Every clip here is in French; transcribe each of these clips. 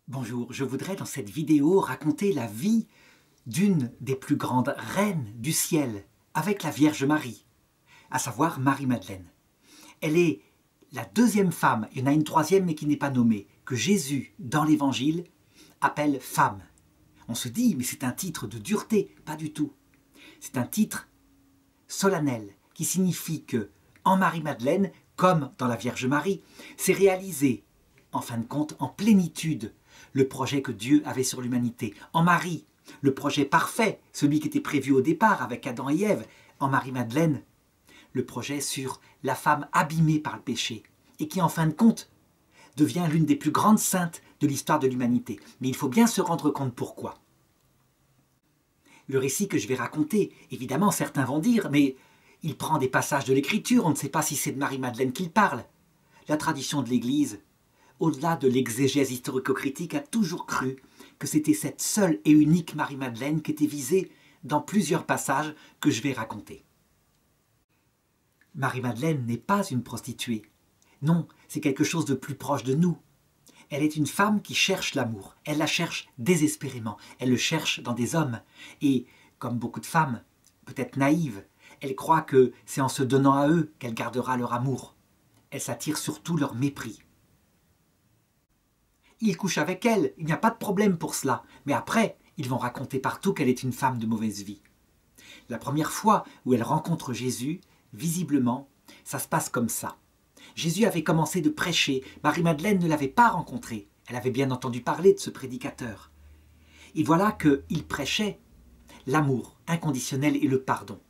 Bonjour, je voudrais dans cette vidéo raconter la vie d'une des plus grandes reines du ciel avec la Vierge Marie, à savoir Marie-Madeleine. Elle est la deuxième femme, il y en a une troisième mais qui n'est pas nommée, que Jésus, dans l'Évangile, appelle femme. On se dit, mais c'est un titre de dureté, pas du tout. C'est un titre solennel qui signifie que, en Marie-Madeleine, comme dans la Vierge Marie, c'est réalisé, en fin de compte, en plénitude, le projet que Dieu avait sur l'humanité. En Marie, le projet parfait, celui qui était prévu au départ avec Adam et Ève. En Marie-Madeleine, le projet sur la femme abîmée par le péché et qui, en fin de compte, devient l'une des plus grandes saintes de l'histoire de l'humanité. Mais il faut bien se rendre compte pourquoi. Le récit que je vais raconter, évidemment, certains vont dire, mais il prend des passages de l'Écriture, on ne sait pas si c'est de Marie-Madeleine qu'il parle. La tradition de l'Église, au-delà de l'exégèse historico-critique, a toujours cru que c'était cette seule et unique Marie-Madeleine qui était visée dans plusieurs passages que je vais raconter. Marie-Madeleine n'est pas une prostituée. Non, c'est quelque chose de plus proche de nous. Elle est une femme qui cherche l'amour. Elle la cherche désespérément. Elle le cherche dans des hommes. Et, comme beaucoup de femmes, peut-être naïves, elle croit que c'est en se donnant à eux qu'elle gardera leur amour. Elle s'attire surtout leur mépris. Il couche avec elle, il n'y a pas de problème pour cela. Mais après, ils vont raconter partout qu'elle est une femme de mauvaise vie. La première fois où elle rencontre Jésus, visiblement, ça se passe comme ça. Jésus avait commencé de prêcher, Marie-Madeleine ne l'avait pas rencontré. Elle avait bien entendu parler de ce prédicateur. Et voilà qu'il prêchait l'amour inconditionnel et le pardon.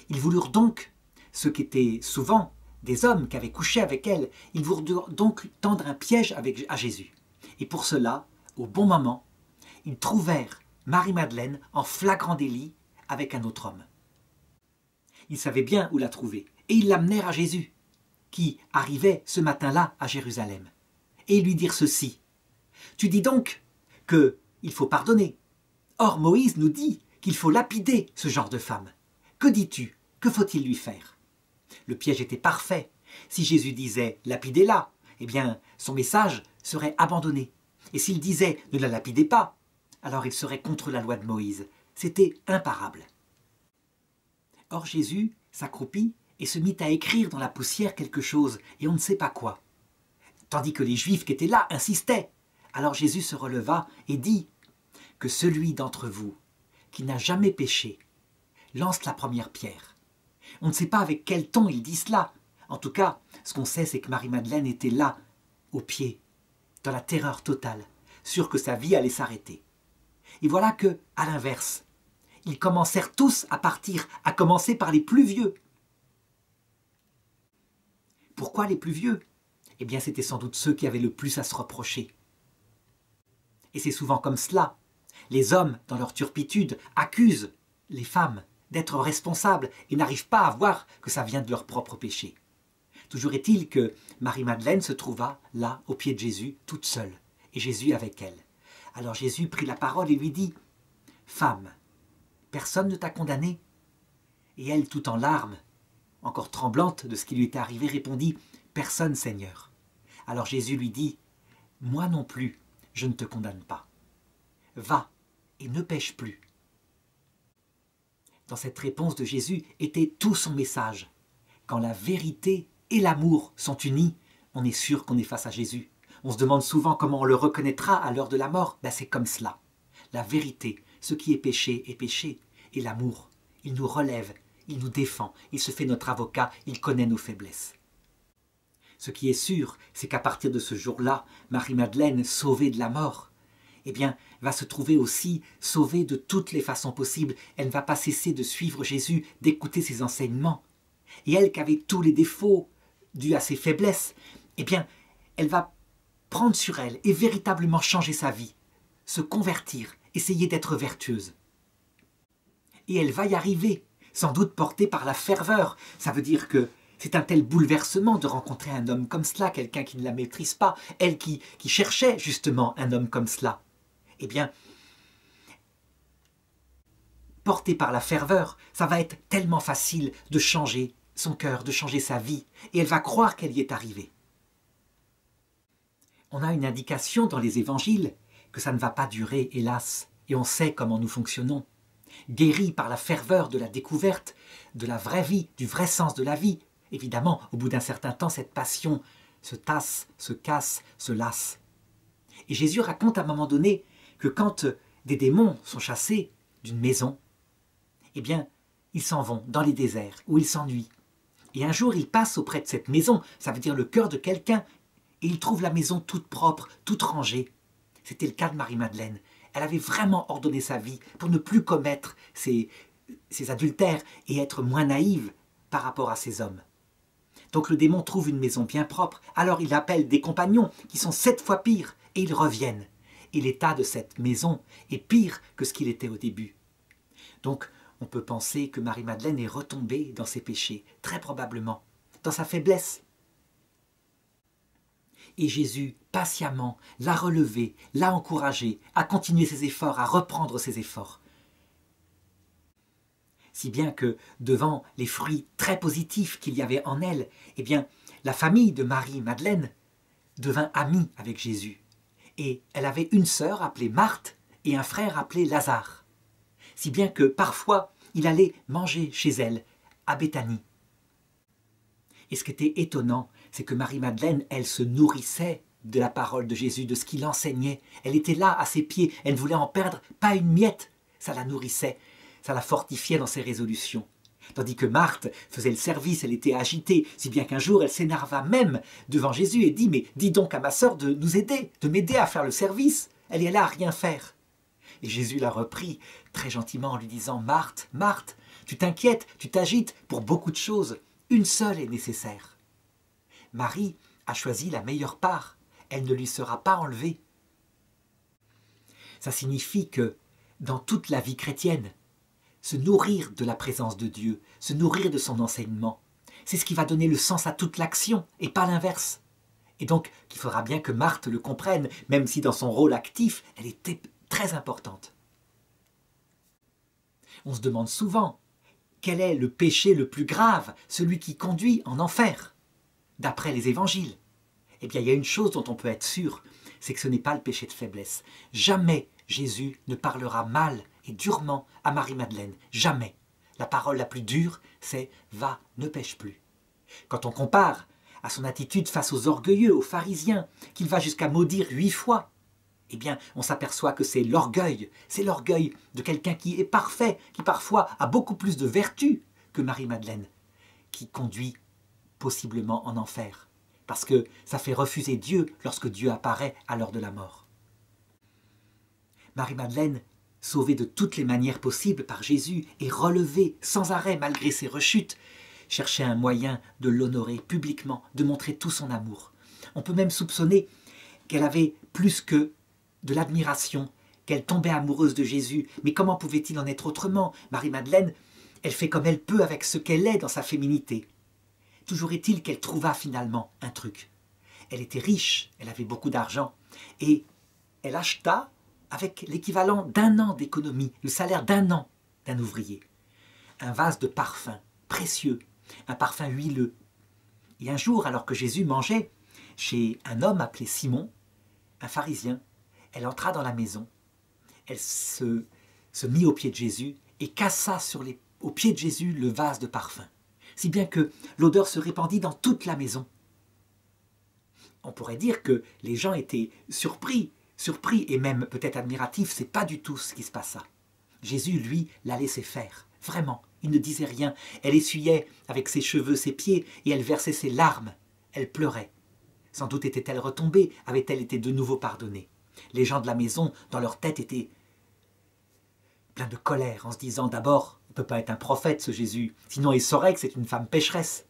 Ils voulurent donc, ceux qui étaient souvent des hommes qui avaient couché avec elle, ils voulurent donc tendre un piège à Jésus. Et pour cela, au bon moment, ils trouvèrent Marie-Madeleine en flagrant délit avec un autre homme. Ils savaient bien où la trouver, et ils l'amenèrent à Jésus, qui arrivait ce matin-là à Jérusalem, et ils lui dirent ceci: « Tu dis donc qu'il faut pardonner. Or Moïse nous dit qu'il faut lapider ce genre de femme. Que dis-tu? Que faut-il lui faire ?» Le piège était parfait. Si Jésus disait « lapidez-la », eh bien son message serait abandonné. Et s'il disait « ne la lapidez pas », alors il serait contre la loi de Moïse. C'était imparable. Or Jésus s'accroupit et se mit à écrire dans la poussière quelque chose, et on ne sait pas quoi. Tandis que les Juifs qui étaient là insistaient. Alors Jésus se releva et dit que celui d'entre vous qui n'a jamais péché lance la première pierre. On ne sait pas avec quel ton il dit cela. En tout cas, ce qu'on sait, c'est que Marie-Madeleine était là, au pied, dans la terreur totale, sûre que sa vie allait s'arrêter. Et voilà que, à l'inverse, ils commencèrent tous à partir, à commencer par les plus vieux. Pourquoi les plus vieux? Eh bien, c'était sans doute ceux qui avaient le plus à se reprocher. Et c'est souvent comme cela. Les hommes, dans leur turpitude, accusent les femmes d'être responsables et n'arrivent pas à voir que ça vient de leur propre péché. Toujours est-il que Marie-Madeleine se trouva là, au pied de Jésus, toute seule, et Jésus avec elle. Alors Jésus prit la parole et lui dit: « Femme, personne ne t'a condamnée ?» Et elle, tout en larmes, encore tremblante de ce qui lui était arrivé, répondit: « Personne, Seigneur. » Alors Jésus lui dit: « Moi non plus, je ne te condamne pas. Va et ne pêche plus. » Dans cette réponse de Jésus était tout son message. Quand la vérité et l'amour sont unis, on est sûr qu'on est face à Jésus. On se demande souvent comment on le reconnaîtra à l'heure de la mort. Ben c'est comme cela. La vérité, ce qui est péché, et l'amour, il nous relève, il nous défend, il se fait notre avocat, il connaît nos faiblesses. Ce qui est sûr, c'est qu'à partir de ce jour-là, Marie-Madeleine, sauvée de la mort, eh bien, va se trouver aussi sauvée de toutes les façons possibles. Elle ne va pas cesser de suivre Jésus, d'écouter ses enseignements. Et elle, qui avait tous les défauts dus à ses faiblesses, eh bien, elle va prendre sur elle et véritablement changer sa vie, se convertir, essayer d'être vertueuse. Et elle va y arriver, sans doute portée par la ferveur. Ça veut dire que c'est un tel bouleversement de rencontrer un homme comme cela, quelqu'un qui ne la maîtrise pas, elle qui cherchait justement un homme comme cela. Eh bien, portée par la ferveur, ça va être tellement facile de changer son cœur, de changer sa vie, et elle va croire qu'elle y est arrivée. On a une indication dans les évangiles que ça ne va pas durer, hélas, et on sait comment nous fonctionnons. Guéris par la ferveur de la découverte de la vraie vie, du vrai sens de la vie. Évidemment, au bout d'un certain temps, cette passion se tasse, se casse, se lasse. Et Jésus raconte à un moment donné que quand des démons sont chassés d'une maison, eh bien, ils s'en vont dans les déserts où ils s'ennuient. Et un jour, ils passent auprès de cette maison, ça veut dire le cœur de quelqu'un, et ils trouvent la maison toute propre, toute rangée. C'était le cas de Marie-Madeleine. Elle avait vraiment ordonné sa vie pour ne plus commettre ses adultères et être moins naïve par rapport à ces hommes. Donc le démon trouve une maison bien propre, alors il appelle des compagnons qui sont 7 fois pires, et ils reviennent. Et l'état de cette maison est pire que ce qu'il était au début. Donc on peut penser que Marie-Madeleine est retombée dans ses péchés, très probablement, dans sa faiblesse. Et Jésus, patiemment, l'a relevée, l'a encouragée à continuer ses efforts, à reprendre ses efforts. Si bien que, devant les fruits très positifs qu'il y avait en elle, eh bien, la famille de Marie-Madeleine devint amie avec Jésus. Et elle avait une sœur appelée Marthe et un frère appelé Lazare. Si bien que, parfois, il allait manger chez elle, à Béthanie. Et ce qui était étonnant, c'est que Marie-Madeleine, elle se nourrissait de la parole de Jésus, de ce qu'il enseignait. Elle était là, à ses pieds, elle ne voulait en perdre pas une miette. Ça la nourrissait, ça la fortifiait dans ses résolutions. Tandis que Marthe faisait le service, elle était agitée, si bien qu'un jour elle s'énerva même devant Jésus et dit « Mais dis donc à ma sœur de nous aider, de m'aider à faire le service, elle est là à rien faire. » Et Jésus la reprit très gentiment en lui disant « Marthe, Marthe, tu t'inquiètes, tu t'agites pour beaucoup de choses, une seule est nécessaire. » Marie a choisi la meilleure part, elle ne lui sera pas enlevée. Ça signifie que dans toute la vie chrétienne, se nourrir de la présence de Dieu, se nourrir de son enseignement, c'est ce qui va donner le sens à toute l'action et pas l'inverse. Et donc, il faudra bien que Marthe le comprenne, même si dans son rôle actif, elle était très importante. On se demande souvent, quel est le péché le plus grave, celui qui conduit en enfer, d'après les évangiles? Eh bien, il y a une chose dont on peut être sûr, c'est que ce n'est pas le péché de faiblesse. Jamais Jésus ne parlera mal et durement à Marie-Madeleine. Jamais. La parole la plus dure, c'est « va, ne pêche plus ». Quand on compare à son attitude face aux orgueilleux, aux pharisiens, qu'il va jusqu'à maudire 8 fois, eh bien, on s'aperçoit que c'est l'orgueil de quelqu'un qui est parfait, qui parfois a beaucoup plus de vertu que Marie-Madeleine, qui conduit possiblement en enfer. Parce que ça fait refuser Dieu lorsque Dieu apparaît à l'heure de la mort. Marie-Madeleine, sauvée de toutes les manières possibles par Jésus et relevée sans arrêt malgré ses rechutes, cherchait un moyen de l'honorer publiquement, de montrer tout son amour. On peut même soupçonner qu'elle avait plus que de l'admiration, qu'elle tombait amoureuse de Jésus. Mais comment pouvait-il en être autrement? Marie-Madeleine, elle fait comme elle peut avec ce qu'elle est dans sa féminité. Toujours est-il qu'elle trouva finalement un truc. Elle était riche, elle avait beaucoup d'argent, et elle acheta avec l'équivalent d'1 an d'économie, le salaire d'1 an d'un ouvrier, un vase de parfum précieux, un parfum huileux. Et un jour, alors que Jésus mangeait chez un homme appelé Simon, un pharisien, elle entra dans la maison, elle se mit aux pieds de Jésus et cassa aux pieds de Jésus le vase de parfum, si bien que l'odeur se répandit dans toute la maison. On pourrait dire que les gens étaient surpris et même peut-être admiratifs, c'est pas du tout ce qui se passa. Jésus, lui, l'a laissé faire, vraiment, il ne disait rien. Elle essuyait avec ses cheveux ses pieds et elle versait ses larmes, elle pleurait. Sans doute était-elle retombée, avait-elle été de nouveau pardonnée. Les gens de la maison, dans leur tête, étaient pleins de colère en se disant d'abord, il ne peut pas être un prophète ce Jésus, sinon il saurait que c'est une femme pécheresse.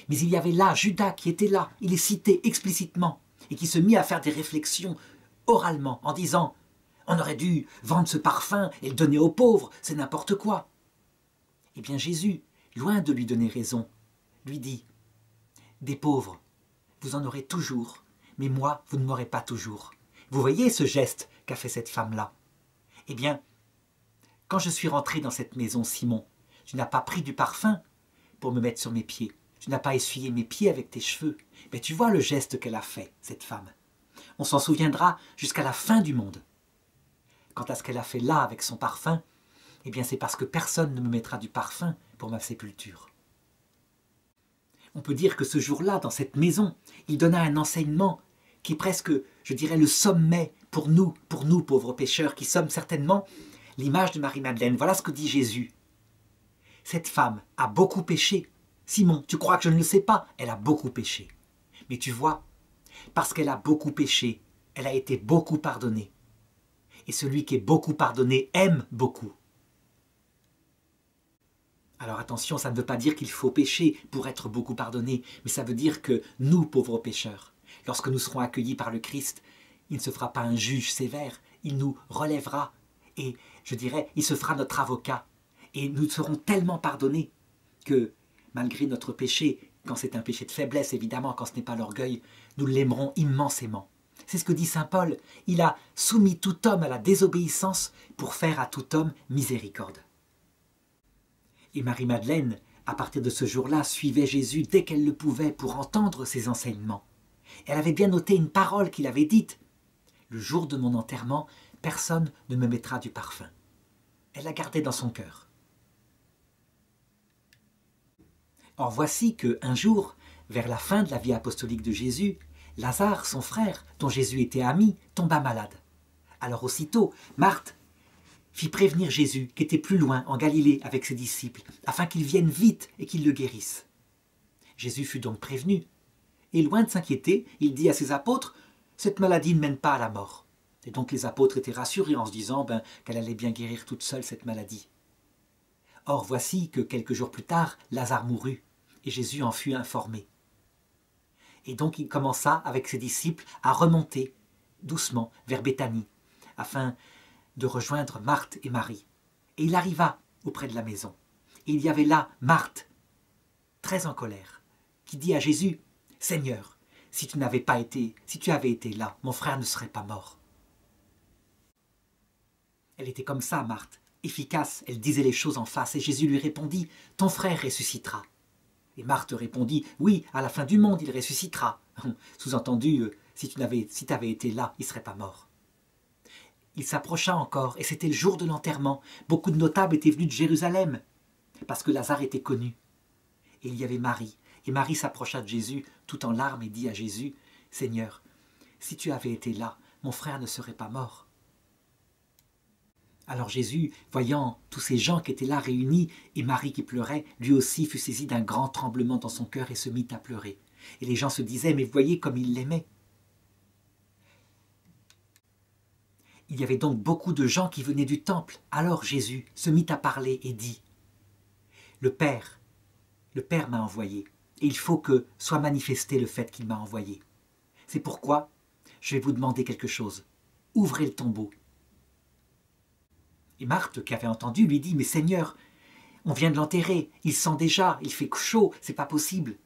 Mais il y avait là Judas qui était là, il est cité explicitement, et qui se mit à faire des réflexions oralement, en disant « On aurait dû vendre ce parfum et le donner aux pauvres, c'est n'importe quoi ». Eh bien Jésus, loin de lui donner raison, lui dit « Des pauvres, vous en aurez toujours, mais moi, vous ne m'aurez pas toujours. » Vous voyez ce geste qu'a fait cette femme-là? Eh bien, quand je suis rentré dans cette maison, Simon, tu n'as pas pris du parfum pour me mettre sur mes pieds. Tu n'as pas essuyé mes pieds avec tes cheveux. Mais tu vois le geste qu'elle a fait, cette femme. On s'en souviendra jusqu'à la fin du monde. Quant à ce qu'elle a fait là avec son parfum, eh bien c'est parce que personne ne me mettra du parfum pour ma sépulture. On peut dire que ce jour-là, dans cette maison, il donna un enseignement qui est presque, je dirais, le sommet pour nous pauvres pécheurs, qui sommes certainement l'image de Marie-Madeleine. Voilà ce que dit Jésus. Cette femme a beaucoup péché. Simon, tu crois que je ne le sais pas? Elle a beaucoup péché. Mais tu vois, parce qu'elle a beaucoup péché, elle a été beaucoup pardonnée. Et celui qui est beaucoup pardonné aime beaucoup. Alors attention, ça ne veut pas dire qu'il faut pécher pour être beaucoup pardonné, mais ça veut dire que nous, pauvres pécheurs, lorsque nous serons accueillis par le Christ, il ne se fera pas un juge sévère, il nous relèvera et, je dirais, il se fera notre avocat. Et nous serons tellement pardonnés que, malgré notre péché, quand c'est un péché de faiblesse évidemment, quand ce n'est pas l'orgueil, nous l'aimerons immensément. C'est ce que dit saint Paul, il a soumis tout homme à la désobéissance pour faire à tout homme miséricorde. Et Marie-Madeleine, à partir de ce jour-là, suivait Jésus dès qu'elle le pouvait pour entendre ses enseignements. Elle avait bien noté une parole qu'il avait dite. « Le jour de mon enterrement, personne ne me mettra du parfum. » Elle la gardait dans son cœur. Or voici qu'un jour, vers la fin de la vie apostolique de Jésus, Lazare, son frère, dont Jésus était ami, tomba malade. Alors aussitôt, Marthe fit prévenir Jésus, qui était plus loin, en Galilée, avec ses disciples, afin qu'ils viennent vite et qu'ils le guérissent. Jésus fut donc prévenu, et loin de s'inquiéter, il dit à ses apôtres, « Cette maladie ne mène pas à la mort. » Et donc les apôtres étaient rassurés en se disant qu'elle allait bien guérir toute seule cette maladie. Or voici que quelques jours plus tard, Lazare mourut, et Jésus en fut informé. Et donc il commença, avec ses disciples, à remonter doucement vers Béthanie, afin de rejoindre Marthe et Marie. Et il arriva auprès de la maison. Et il y avait là Marthe, très en colère, qui dit à Jésus, « Seigneur, si tu avais été là, mon frère ne serait pas mort. » Elle était comme ça, Marthe, efficace, elle disait les choses en face, et Jésus lui répondit, « Ton frère ressuscitera. » Et Marthe répondit, « Oui, à la fin du monde, il ressuscitera. » Sous-entendu, si tu avais été là, il ne serait pas mort. Il s'approcha encore, et c'était le jour de l'enterrement. Beaucoup de notables étaient venus de Jérusalem, parce que Lazare était connu. Et il y avait Marie. Et Marie s'approcha de Jésus, tout en larmes, et dit à Jésus, « Seigneur, si tu avais été là, mon frère ne serait pas mort. » Alors Jésus, voyant tous ces gens qui étaient là réunis, et Marie qui pleurait, lui aussi fut saisi d'un grand tremblement dans son cœur et se mit à pleurer. Et les gens se disaient, « Mais voyez comme il l'aimait. » Il y avait donc beaucoup de gens qui venaient du temple. Alors Jésus se mit à parler et dit, « Le Père m'a envoyé, et il faut que soit manifesté le fait qu'il m'a envoyé. C'est pourquoi je vais vous demander quelque chose. Ouvrez le tombeau. » Et Marthe, qui avait entendu, lui dit, « Mais Seigneur, on vient de l'enterrer, il sent déjà, il fait chaud, c'est pas possible. »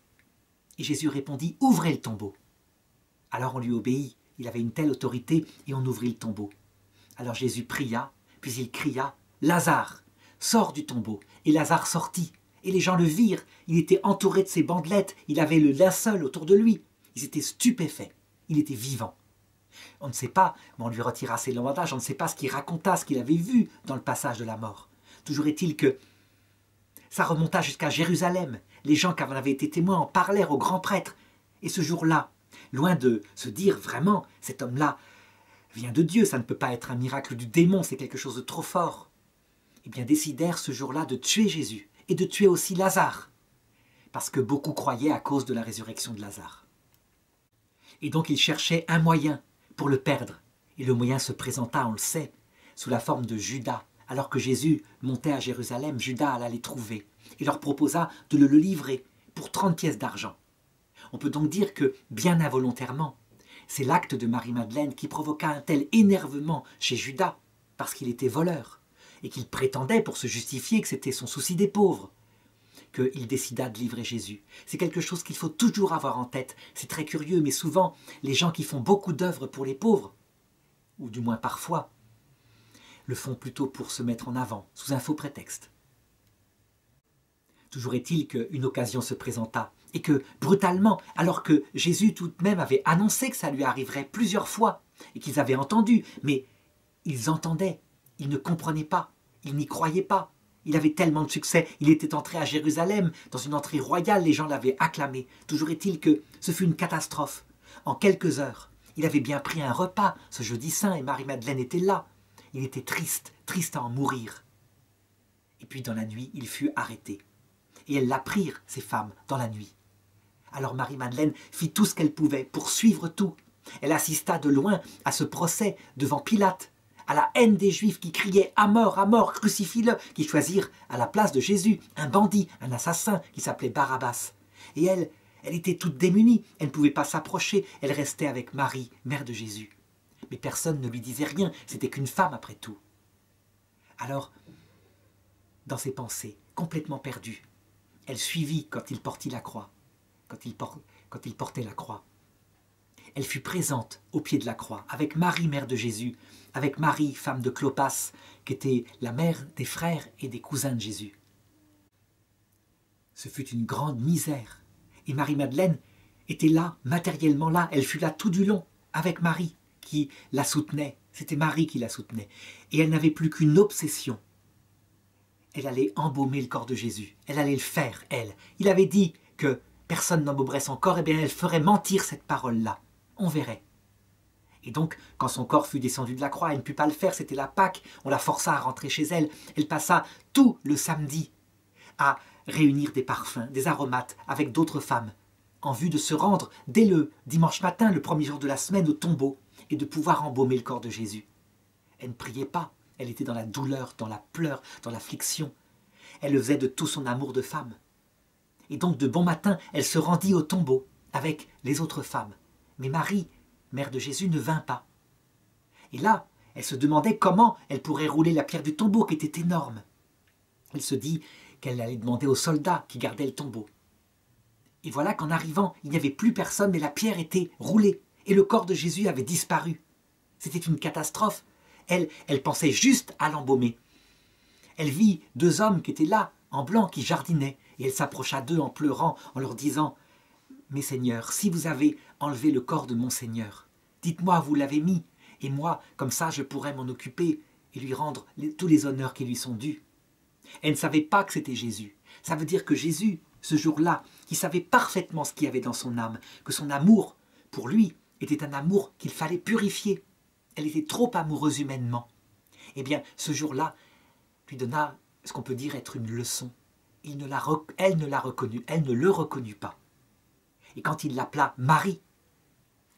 Et Jésus répondit, « Ouvrez le tombeau. » Alors on lui obéit, il avait une telle autorité, et on ouvrit le tombeau. Alors Jésus pria, puis il cria, « Lazare, sors du tombeau !» Et Lazare sortit, et les gens le virent, il était entouré de ses bandelettes, il avait le linceul autour de lui. Ils étaient stupéfaits, il était vivant. On ne sait pas, mais on lui retira ses bandages, on ne sait pas ce qu'il raconta, ce qu'il avait vu dans le passage de la mort. Toujours est-il que ça remonta jusqu'à Jérusalem. Les gens qui en avaient été témoins en parlèrent au grand prêtre. Et ce jour-là, loin de se dire vraiment, cet homme-là vient de Dieu, ça ne peut pas être un miracle du démon, c'est quelque chose de trop fort. Eh bien, décidèrent ce jour-là de tuer Jésus et de tuer aussi Lazare, parce que beaucoup croyaient à cause de la résurrection de Lazare. Et donc ils cherchaient un moyen pour le perdre. Et le moyen se présenta, on le sait, sous la forme de Judas. Alors que Jésus montait à Jérusalem, Judas alla les trouver et leur proposa de le livrer pour 30 pièces d'argent. On peut donc dire que, bien involontairement, c'est l'acte de Marie-Madeleine qui provoqua un tel énervement chez Judas, parce qu'il était voleur, et qu'il prétendait, pour se justifier, que c'était son souci des pauvres, qu'il décida de livrer Jésus. C'est quelque chose qu'il faut toujours avoir en tête. C'est très curieux, mais souvent, les gens qui font beaucoup d'œuvres pour les pauvres, ou du moins parfois, le font plutôt pour se mettre en avant, sous un faux prétexte. Toujours est-il qu'une occasion se présenta, Et que brutalement, alors que Jésus tout de même avait annoncé que ça lui arriverait plusieurs fois, et qu'ils avaient entendu, mais ils entendaient, ils ne comprenaient pas, ils n'y croyaient pas. Il avait tellement de succès, il était entré à Jérusalem, dans une entrée royale, les gens l'avaient acclamé. Toujours est-il que ce fut une catastrophe. En quelques heures, il avait bien pris un repas, ce jeudi saint, et Marie-Madeleine était là. Il était triste, triste à en mourir. Et puis dans la nuit, il fut arrêté. Et elles l'apprirent, ces femmes, dans la nuit. Alors Marie-Madeleine fit tout ce qu'elle pouvait pour suivre tout. Elle assista de loin à ce procès devant Pilate, à la haine des Juifs qui criaient « à mort, crucifie-le », qui choisirent à la place de Jésus un bandit, un assassin qui s'appelait Barabbas. Et elle était toute démunie, elle ne pouvait pas s'approcher, elle restait avec Marie, mère de Jésus. Mais personne ne lui disait rien, c'était qu'une femme après tout. Alors, dans ses pensées, complètement perdue, elle suivit quand il portait la croix, quand il portait la croix. Elle fut présente au pied de la croix, avec Marie, mère de Jésus, avec Marie, femme de Clopas, qui était la mère des frères et des cousins de Jésus. Ce fut une grande misère. Et Marie-Madeleine était là, matériellement là, elle fut là tout du long, avec Marie, qui la soutenait. C'était Marie qui la soutenait. Et elle n'avait plus qu'une obsession. Elle allait embaumer le corps de Jésus. Elle allait le faire, elle. Il avait dit que personne n'embaumerait son corps, et bien elle ferait mentir cette parole-là. On verrait. Et donc, quand son corps fut descendu de la croix, elle ne put pas le faire, c'était la Pâque, on la força à rentrer chez elle. Elle passa tout le samedi à réunir des parfums, des aromates avec d'autres femmes, en vue de se rendre dès le dimanche matin, le premier jour de la semaine, au tombeau, et de pouvoir embaumer le corps de Jésus. Elle ne priait pas, elle était dans la douleur, dans la pleure, dans l'affliction. Elle le faisait de tout son amour de femme. Et donc, de bon matin, elle se rendit au tombeau avec les autres femmes. Mais Marie, mère de Jésus, ne vint pas. Et là, elle se demandait comment elle pourrait rouler la pierre du tombeau, qui était énorme. Elle se dit qu'elle allait demander aux soldats qui gardaient le tombeau. Et voilà qu'en arrivant, il n'y avait plus personne, mais la pierre était roulée, et le corps de Jésus avait disparu. C'était une catastrophe. Elle pensait juste à l'embaumer. Elle vit deux hommes qui étaient là, en blanc, qui jardinaient, et elle s'approcha d'eux en pleurant, en leur disant « Mes seigneurs, si vous avez enlevé le corps de mon Seigneur, dites-moi où vous l'avez mis, et moi, comme ça, je pourrais m'en occuper et lui rendre tous les honneurs qui lui sont dus. » Elle ne savait pas que c'était Jésus. Ça veut dire que Jésus, ce jour-là, qui savait parfaitement ce qu'il y avait dans son âme, que son amour, pour lui, était un amour qu'il fallait purifier. Elle était trop amoureuse humainement. Eh bien, ce jour-là, lui donna ce qu'on peut dire être une leçon. Elle ne le reconnut pas. Et quand il l'appela Marie,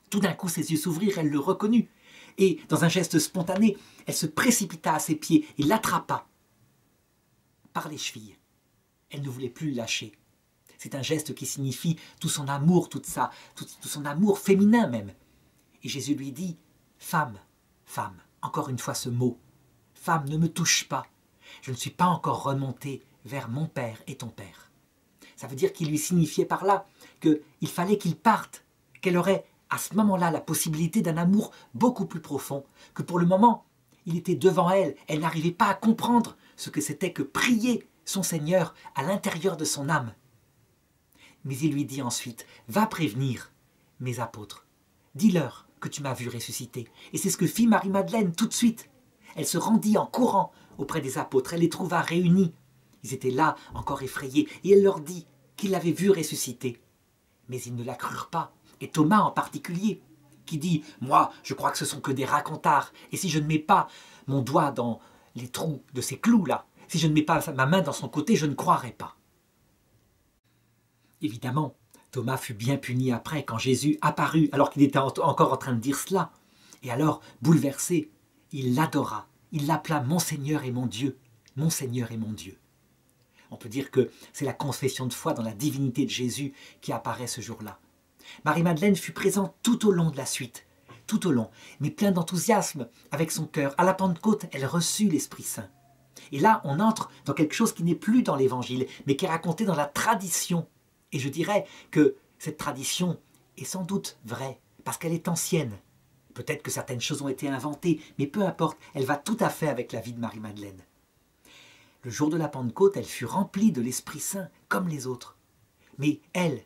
tout d'un coup ses yeux s'ouvrirent, elle le reconnut. Et dans un geste spontané, elle se précipita à ses pieds et l'attrapa par les chevilles. Elle ne voulait plus le lâcher. C'est un geste qui signifie tout son amour, tout son amour féminin même. Et Jésus lui dit « Femme, femme », encore une fois ce mot, « Femme, ne me touche pas, je ne suis pas encore remonté vers mon Père et ton Père. » Ça veut dire qu'il lui signifiait par là qu'il fallait qu'il parte, qu'elle aurait à ce moment-là la possibilité d'un amour beaucoup plus profond, que pour le moment, il était devant elle, elle n'arrivait pas à comprendre ce que c'était que prier son Seigneur à l'intérieur de son âme. Mais il lui dit ensuite, va prévenir mes apôtres, dis-leur que tu m'as vu ressusciter. Et c'est ce que fit Marie-Madeleine tout de suite. Elle se rendit en courant auprès des apôtres, elle les trouva réunis. Ils étaient là, encore effrayés, et elle leur dit qu'il l'avait vu ressusciter. Mais ils ne la crurent pas, et Thomas en particulier, qui dit « Moi, je crois que ce sont que des racontards, et si je ne mets pas mon doigt dans les trous de ces clous-là, si je ne mets pas ma main dans son côté, je ne croirai pas. » Évidemment, Thomas fut bien puni après, quand Jésus apparut, alors qu'il était encore en train de dire cela. Et alors, bouleversé, il l'adora, il l'appela « Mon Seigneur et mon Dieu », « Mon Seigneur et mon Dieu ». On peut dire que c'est la confession de foi dans la divinité de Jésus qui apparaît ce jour-là. Marie-Madeleine fut présente tout au long de la suite, tout au long, mais plein d'enthousiasme avec son cœur. À la Pentecôte, elle reçut l'Esprit Saint. Et là, on entre dans quelque chose qui n'est plus dans l'Évangile, mais qui est raconté dans la tradition. Et je dirais que cette tradition est sans doute vraie, parce qu'elle est ancienne. Peut-être que certaines choses ont été inventées, mais peu importe, elle va tout à fait avec la vie de Marie-Madeleine. Le jour de la Pentecôte, elle fut remplie de l'Esprit Saint, comme les autres. Mais elle,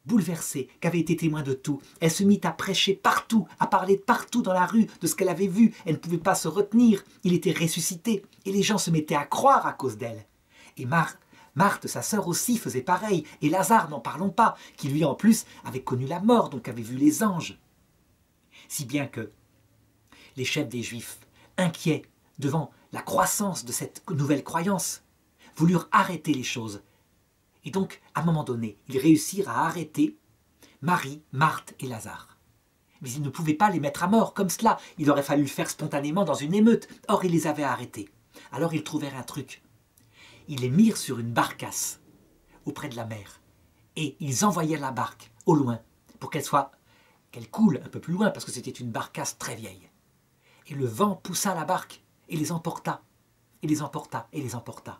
bouleversée, qui avait été témoin de tout. Elle se mit à prêcher partout, à parler partout dans la rue de ce qu'elle avait vu. Elle ne pouvait pas se retenir. Il était ressuscité. Et les gens se mettaient à croire à cause d'elle. Et Marthe, sa sœur aussi, faisait pareil. Et Lazare, n'en parlons pas, qui lui en plus avait connu la mort, donc avait vu les anges. Si bien que les chefs des Juifs, inquiets devant la croissance de cette nouvelle croyance, voulurent arrêter les choses. Et donc, à un moment donné, ils réussirent à arrêter Marie, Marthe et Lazare. Mais ils ne pouvaient pas les mettre à mort comme cela. Il aurait fallu le faire spontanément dans une émeute. Or, ils les avaient arrêtés. Alors, ils trouvèrent un truc. Ils les mirent sur une barcasse auprès de la mer. Et ils envoyèrent la barque au loin pour qu'elle coule un peu plus loin parce que c'était une barcasse très vieille. Et le vent poussa la barque et les emporta, et les emporta, et les emporta.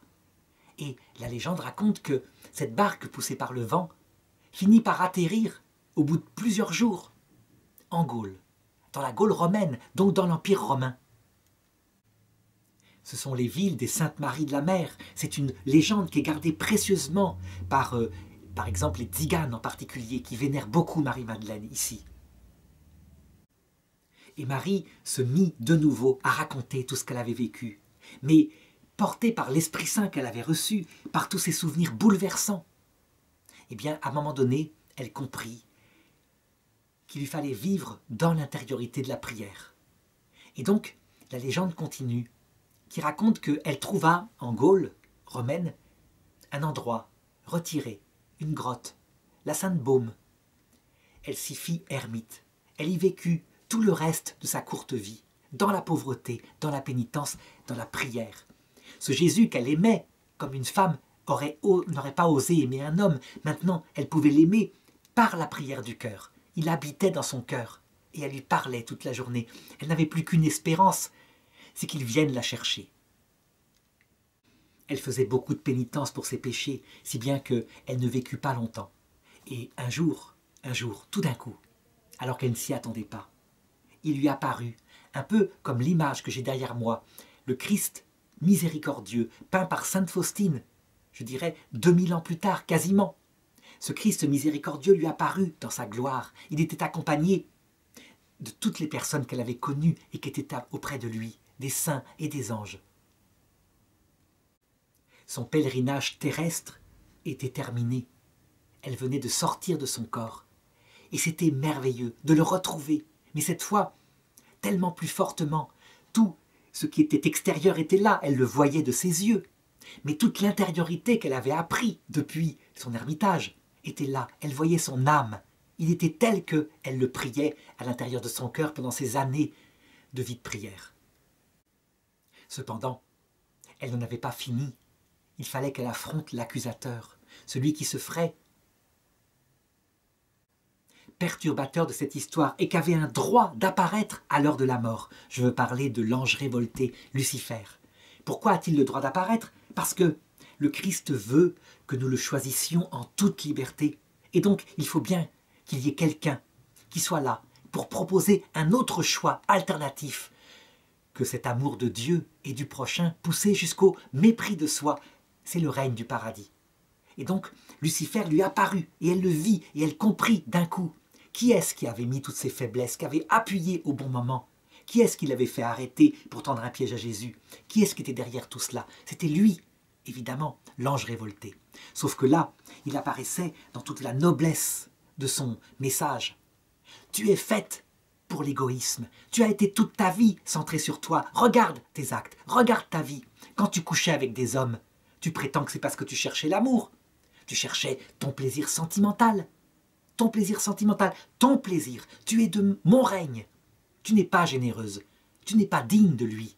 Et la légende raconte que cette barque poussée par le vent finit par atterrir au bout de plusieurs jours en Gaule, dans la Gaule romaine, donc dans l'Empire romain. Ce sont les villes des Saintes Maries de la Mer. C'est une légende qui est gardée précieusement par exemple les Tziganes en particulier, qui vénèrent beaucoup Marie-Madeleine ici. Et Marie se mit de nouveau à raconter tout ce qu'elle avait vécu, mais portée par l'Esprit Saint qu'elle avait reçu, par tous ces souvenirs bouleversants. Eh bien, à un moment donné, elle comprit qu'il lui fallait vivre dans l'intériorité de la prière. Et donc, la légende continue, qui raconte qu'elle trouva en Gaule romaine un endroit retiré, une grotte, la Sainte-Baume. Elle s'y fit ermite. Elle y vécut tout le reste de sa courte vie, dans la pauvreté, dans la pénitence, dans la prière. Ce Jésus qu'elle aimait, comme une femme n'aurait pas osé aimer un homme, maintenant elle pouvait l'aimer par la prière du cœur. Il habitait dans son cœur et elle lui parlait toute la journée. Elle n'avait plus qu'une espérance, c'est qu'il vienne la chercher. Elle faisait beaucoup de pénitence pour ses péchés, si bien qu'elle ne vécut pas longtemps. Et un jour, tout d'un coup, alors qu'elle ne s'y attendait pas, il lui apparut, un peu comme l'image que j'ai derrière moi, le Christ miséricordieux, peint par sainte Faustine, je dirais 2000 ans plus tard, quasiment. Ce Christ miséricordieux lui apparut dans sa gloire. Il était accompagné de toutes les personnes qu'elle avait connues et qui étaient auprès de lui, des saints et des anges. Son pèlerinage terrestre était terminé. Elle venait de sortir de son corps. Et c'était merveilleux de le retrouver. Mais cette fois, tellement plus fortement. Tout ce qui était extérieur était là, elle le voyait de ses yeux. Mais toute l'intériorité qu'elle avait appris depuis son ermitage était là. Elle voyait son âme. Il était tel qu'elle le priait à l'intérieur de son cœur pendant ces années de vie de prière. Cependant, elle n'en avait pas fini. Il fallait qu'elle affronte l'accusateur, celui qui se ferait perturbateur de cette histoire et qui avait un droit d'apparaître à l'heure de la mort. Je veux parler de l'ange révolté, Lucifer. Pourquoi a-t-il le droit d'apparaître? Parce que le Christ veut que nous le choisissions en toute liberté. Et donc, il faut bien qu'il y ait quelqu'un qui soit là pour proposer un autre choix alternatif que cet amour de Dieu et du prochain poussé jusqu'au mépris de soi. C'est le règne du paradis. Et donc, Lucifer lui apparut, et elle le vit, et elle comprit d'un coup. Qui est-ce qui avait mis toutes ces faiblesses, qui avait appuyé au bon moment? Qui est-ce qui l'avait fait arrêter pour tendre un piège à Jésus? Qui est-ce qui était derrière tout cela? C'était lui, évidemment, l'ange révolté. Sauf que là, il apparaissait dans toute la noblesse de son message. Tu es faite pour l'égoïsme. Tu as été toute ta vie centrée sur toi. Regarde tes actes, regarde ta vie. Quand tu couchais avec des hommes, tu prétends que c'est parce que tu cherchais l'amour. Tu cherchais ton plaisir sentimental. Ton plaisir sentimental, ton plaisir. Tu es de mon règne. Tu n'es pas généreuse. Tu n'es pas digne de lui.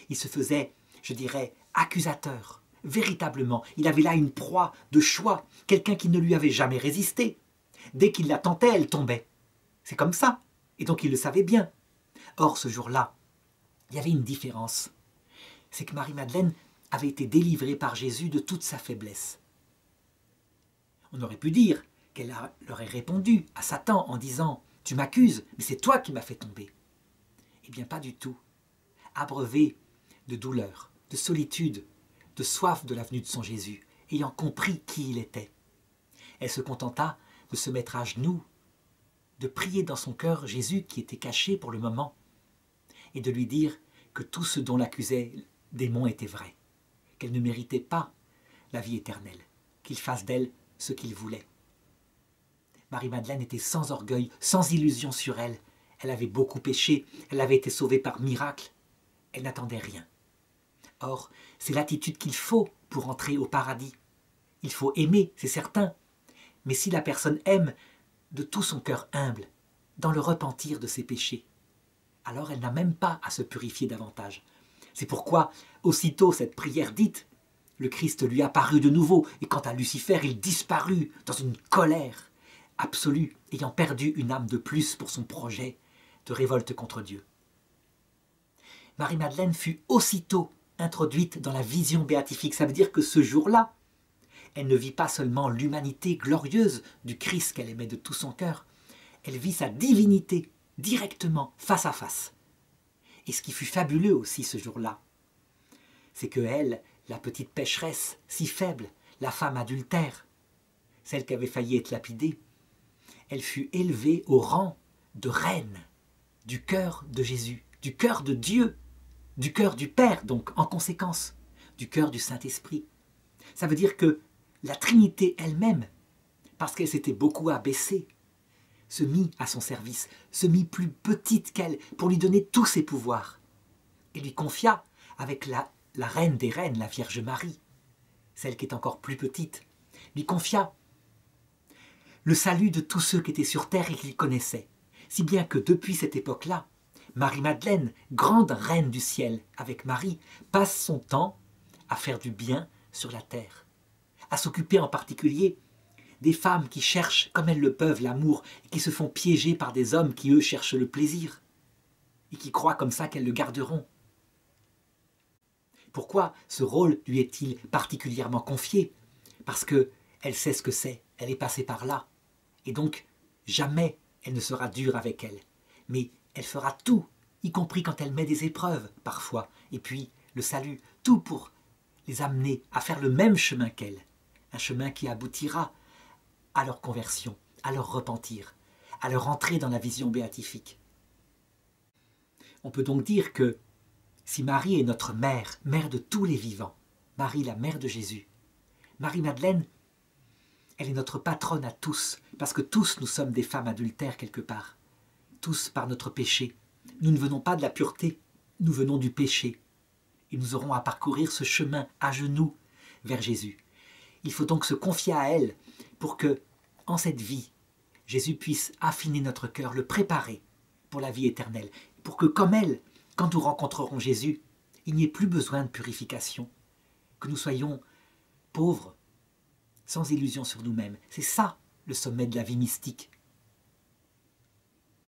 Il se faisait, je dirais, accusateur. Véritablement, il avait là une proie de choix. Quelqu'un qui ne lui avait jamais résisté. Dès qu'il la tentait, elle tombait. C'est comme ça. Et donc il le savait bien. Or, ce jour-là, il y avait une différence. C'est que Marie-Madeleine avait été délivrée par Jésus de toute sa faiblesse. On aurait pu dire qu'elle leur ait répondu à Satan en disant « Tu m'accuses, mais c'est toi qui m'as fait tomber. » Eh bien, pas du tout. Abreuvée de douleur, de solitude, de soif de la venue de son Jésus, ayant compris qui il était. Elle se contenta de se mettre à genoux, de prier dans son cœur Jésus qui était caché pour le moment, et de lui dire que tout ce dont l'accusait le démon était vrai, qu'elle ne méritait pas la vie éternelle, qu'il fasse d'elle ce qu'il voulait. Marie-Madeleine était sans orgueil, sans illusion sur elle. Elle avait beaucoup péché, elle avait été sauvée par miracle. Elle n'attendait rien. Or, c'est l'attitude qu'il faut pour entrer au paradis. Il faut aimer, c'est certain. Mais si la personne aime de tout son cœur humble, dans le repentir de ses péchés, alors elle n'a même pas à se purifier davantage. C'est pourquoi, aussitôt cette prière dite, le Christ lui apparut de nouveau, et quant à Lucifer, il disparut dans une colère absolue, ayant perdu une âme de plus pour son projet de révolte contre Dieu. Marie-Madeleine fut aussitôt introduite dans la vision béatifique. Ça veut dire que ce jour-là, elle ne vit pas seulement l'humanité glorieuse du Christ qu'elle aimait de tout son cœur, elle vit sa divinité directement, face à face. Et ce qui fut fabuleux aussi ce jour-là, c'est que elle, la petite pécheresse, si faible, la femme adultère, celle qui avait failli être lapidée, elle fut élevée au rang de reine du cœur de Jésus, du cœur de Dieu, du cœur du Père, donc en conséquence, du cœur du Saint-Esprit. Ça veut dire que la Trinité elle-même, parce qu'elle s'était beaucoup abaissée, se mit à son service, se mit plus petite qu'elle pour lui donner tous ses pouvoirs, et lui confia avec la reine des reines, la Vierge Marie, celle qui est encore plus petite, lui confia le salut de tous ceux qui étaient sur terre et qu'il connaissait, si bien que depuis cette époque-là, Marie-Madeleine, grande reine du ciel avec Marie, passe son temps à faire du bien sur la terre, à s'occuper en particulier des femmes qui cherchent, comme elles le peuvent, l'amour et qui se font piéger par des hommes qui, eux, cherchent le plaisir et qui croient comme ça qu'elles le garderont. Pourquoi ce rôle lui est-il particulièrement confié? Parce qu'elle sait ce que c'est, elle est passée par là. Et donc, jamais elle ne sera dure avec elle. Mais elle fera tout, y compris quand elle met des épreuves, parfois. Et puis, le salut, tout pour les amener à faire le même chemin qu'elle. Un chemin qui aboutira à leur conversion, à leur repentir, à leur entrée dans la vision béatifique. On peut donc dire que si Marie est notre mère, mère de tous les vivants, Marie la mère de Jésus, Marie-Madeleine, elle est notre patronne à tous, parce que tous nous sommes des femmes adultères quelque part, tous par notre péché. Nous ne venons pas de la pureté, nous venons du péché. Et nous aurons à parcourir ce chemin à genoux vers Jésus. Il faut donc se confier à elle pour que, en cette vie, Jésus puisse affiner notre cœur, le préparer pour la vie éternelle, pour que, comme elle, quand nous rencontrerons Jésus, il n'y ait plus besoin de purification, que nous soyons pauvres, sans illusion sur nous-mêmes. C'est ça le sommet de la vie mystique,